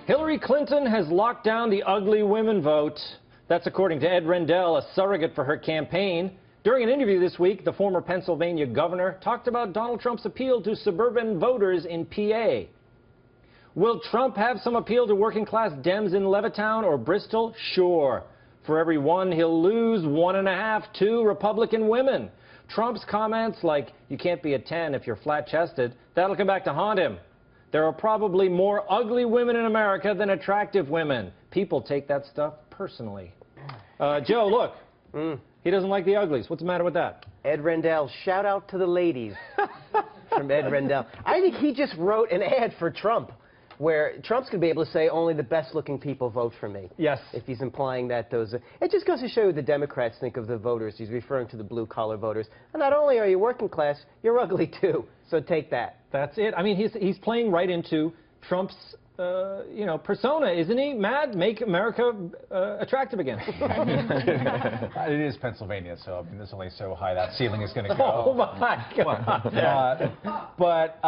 Hillary Clinton has locked down the ugly women vote. That's according to Ed Rendell, a surrogate for her campaign. During an interview this week, the former Pennsylvania governor talked about Donald Trump's appeal to suburban voters in PA. Will Trump have some appeal to working-class Dems in Levittown or Bristol? Sure. For every one, he'll lose 1.5 to Republican women. Trump's comments like, you can't be a 10 if you're flat-chested, that'll come back to haunt him. There are probably more ugly women in America than attractive women. People take that stuff personally. Joe, look. He doesn't like the uglies. What's the matter with that? Ed Rendell, shout out to the ladies from Ed Rendell. I think he just wrote an ad for Trump where Trump's going to be able to say only the best-looking people vote for me. Yes. If he's implying that those... It just goes to show you what the Democrats think of the voters. He's referring to the blue-collar voters. And not only are you working class, you're ugly, too. So take that. That's it. I mean, he's playing right into Trump's, persona, isn't he? Mad, make America attractive again. It is Pennsylvania, so I mean, there's only so high that ceiling is going to go. Oh, my God. But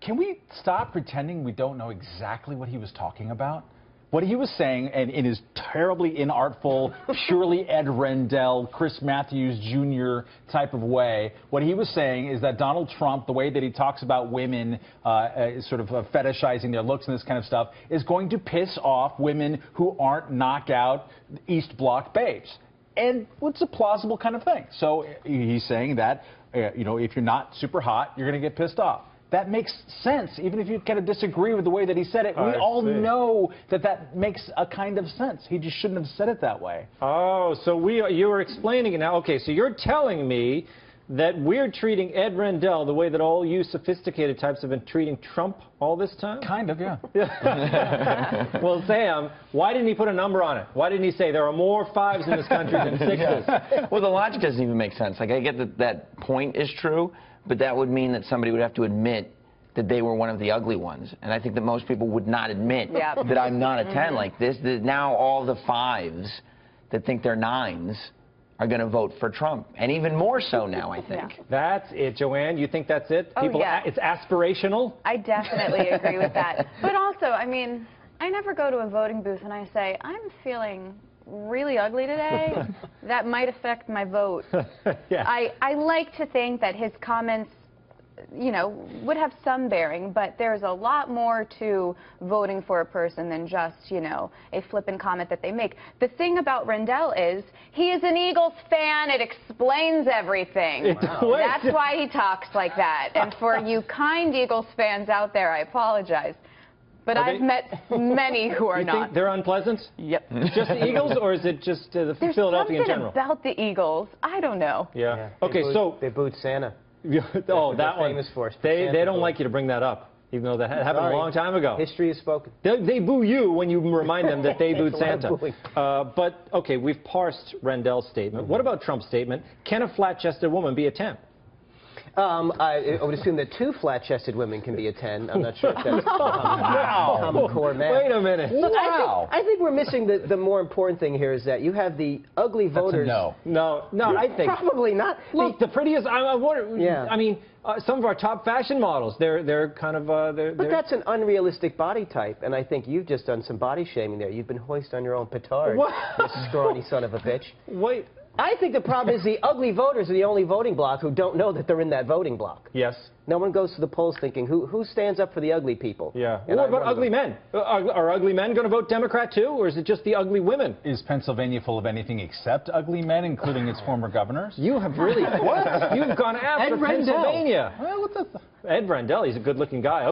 can we stop pretending we don't know exactly what he was talking about? What he was saying, and in his terribly inartful, purely Ed Rendell, Chris Matthews Jr. type of way, what he was saying is that Donald Trump, the way that he talks about women, sort of fetishizing their looks and this kind of stuff, is going to piss off women who aren't knockout East Bloc babes. And it's a plausible kind of thing. So he's saying that, if you're not super hot, you're going to get pissed off. That makes sense, even if you kind of disagree with the way that he said it. We all know that that makes a kind of sense. He just shouldn't have said it that way. Oh, so you were explaining it now. Okay, so you're telling me that we're treating Ed Rendell the way that all you sophisticated types have been treating Trump all this time? Kind of, yeah. Well, Sam, why didn't he put a number on it? Why didn't he say there are more 5s in this country than 6s? Well, the logic doesn't even make sense. Like, I get that that point is true, but that would mean that somebody would have to admit that they were one of the ugly ones. And I think that most people would not admit that I'm not a 10 like this. That now all the 5s that think they're 9s are going to vote for Trump. And even more so now, I think. Yeah. That's it, Joanne. You think that's it? Oh, yeah. It's aspirational? I definitely agree with that. But also, I mean, I never go to a voting booth and I say, I'm feeling really ugly today. That might affect my vote. Yeah. I like to think that his comments, would have some bearing, but there's a lot more to voting for a person than just, a flippant comment that they make. The thing about Rendell is he is an Eagles fan. It explains everything. Wow. That's why he talks like that. And for you kind Eagles fans out there, I apologize. But I've met many who are not. You think they're unpleasant? Yep. Just the Eagles, or is it just the Philadelphia in general? There's something about the Eagles. I don't know. Yeah. Okay, so they booed Santa. Oh, that one. Famous for they don't like you to bring that up, even though that happened a long time ago. History is spoken. They boo you when you remind them that they booed Santa. But, okay, we've parsed Rendell's statement. What about Trump's statement? Can a flat-chested woman be a 10? I would assume that 2 flat-chested women can be a 10. I'm not sure if that's wow. common core math. Wait a minute. Wow. I think we're missing the more important thing here is that you have the ugly voters. That's a no. No, I think. Probably not. Look, the prettiest, Yeah. I mean, some of our top fashion models, they're kind of, But that's an unrealistic body type, and I think you've just done some body shaming there. You've been hoisted on your own petard, you scrawny son of a bitch. Wait. I think the problem is the ugly voters are the only voting bloc who don't know that they're in that voting bloc. Yes. No one goes to the polls thinking, who stands up for the ugly people? Yeah. What about ugly men? Are ugly men going to vote Democrat, too, or is it just the ugly women? Is Pennsylvania full of anything except ugly men, including its former governors? You have really... What? You've gone after Ed Rendell. Pennsylvania. Well, Ed Rendell, he's a good-looking guy.